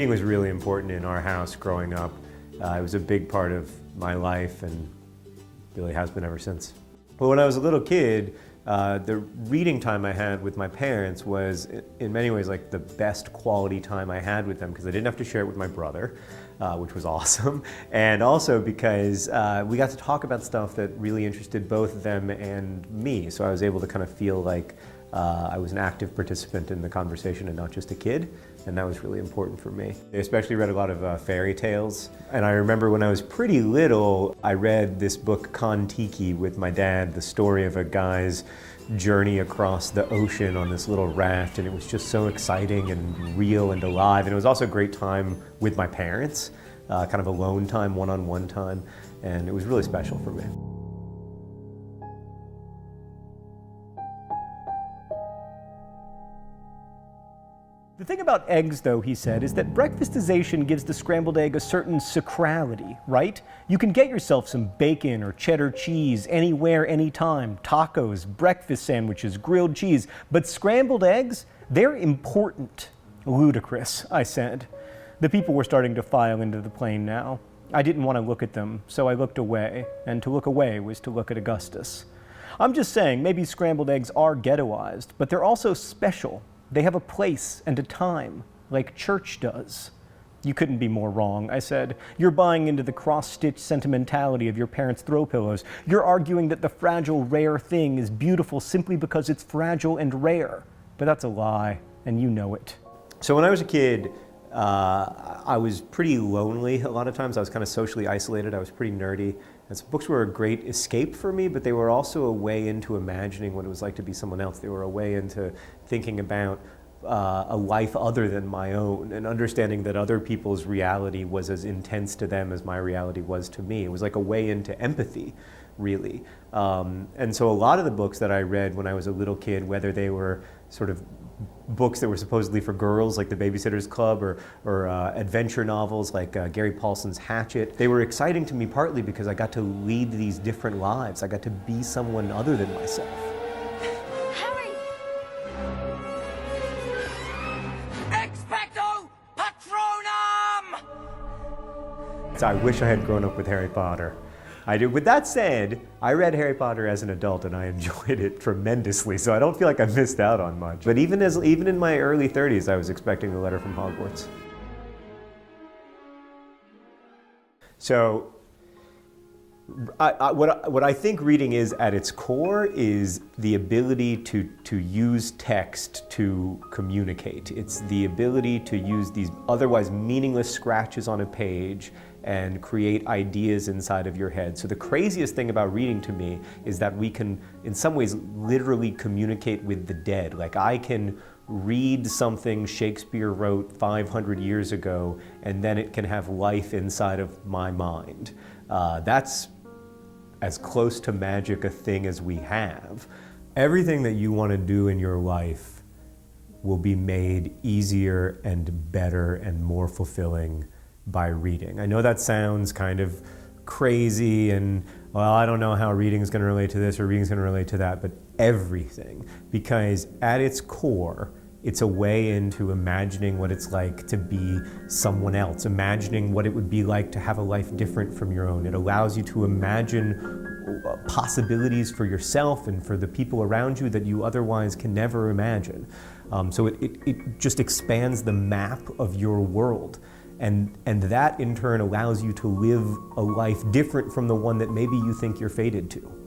Reading was really important in our house growing up. It was a big part of my life and really has been ever since. Well, when I was a little kid, the reading time I had with my parents was in many ways like the best quality time I had with them because I didn't have to share it with my brother, which was awesome, and also because we got to talk about stuff that really interested both them and me, so I was able to kind of feel like I was an active participant in the conversation and not just a kid, and that was really important for me. I especially read a lot of fairy tales, and I remember when I was pretty little, I read this book Kon-Tiki with my dad, the story of a guy's journey across the ocean on this little raft, and it was just so exciting and real and alive, and it was also a great time with my parents, kind of alone time, one-on-one time, and it was really special for me. The thing about eggs, though, he said, is that breakfastization gives the scrambled egg a certain sacrality, right? You can get yourself some bacon or cheddar cheese anywhere, anytime, tacos, breakfast sandwiches, grilled cheese, but scrambled eggs, they're important. Ludicrous, I said. The people were starting to file into the plane now. I didn't want to look at them, so I looked away, and to look away was to look at Augustus. I'm just saying, maybe scrambled eggs are ghettoized, but they're also special. They have a place and a time, like church does. You couldn't be more wrong, I said. You're buying into the cross-stitch sentimentality of your parents' throw pillows. You're arguing that the fragile, rare thing is beautiful simply because it's fragile and rare. But that's a lie, and you know it. So when I was a kid, I was pretty lonely a lot of times. I was kind of socially isolated. I was pretty nerdy. And so books were a great escape for me, but they were also a way into imagining what it was like to be someone else. They were a way into thinking about a life other than my own and understanding that other people's reality was as intense to them as my reality was to me. It was like a way into empathy, really. And so a lot of the books that I read when I was a little kid, whether they were sort of books that were supposedly for girls like The Babysitter's Club or adventure novels like Gary Paulson's Hatchet. They were exciting to me partly because I got to lead these different lives. I got to be someone other than myself. Harry! Expecto Patronum! So I wish I had grown up with Harry Potter. I do. With that said, I read Harry Potter as an adult and I enjoyed it tremendously, so I don't feel like I missed out on much. But even in my early 30s, I was expecting a letter from Hogwarts. So, what I think reading is at its core is the ability to use text to communicate. It's the ability to use these otherwise meaningless scratches on a page and create ideas inside of your head. So the craziest thing about reading to me is that we can, in some ways, literally communicate with the dead. Like I can read something Shakespeare wrote 500 years ago, and then it can have life inside of my mind. That's as close to magic a thing as we have. Everything that you want to do in your life will be made easier and better and more fulfilling by reading. I know that sounds kind of crazy and, well, I don't know how reading is going to relate to this or reading is going to relate to that, but everything. Because at its core, it's a way into imagining what it's like to be someone else, imagining what it would be like to have a life different from your own. It allows you to imagine possibilities for yourself and for the people around you that you otherwise can never imagine. So it just expands the map of your world. And that in turn allows you to live a life different from the one that maybe you think you're fated to.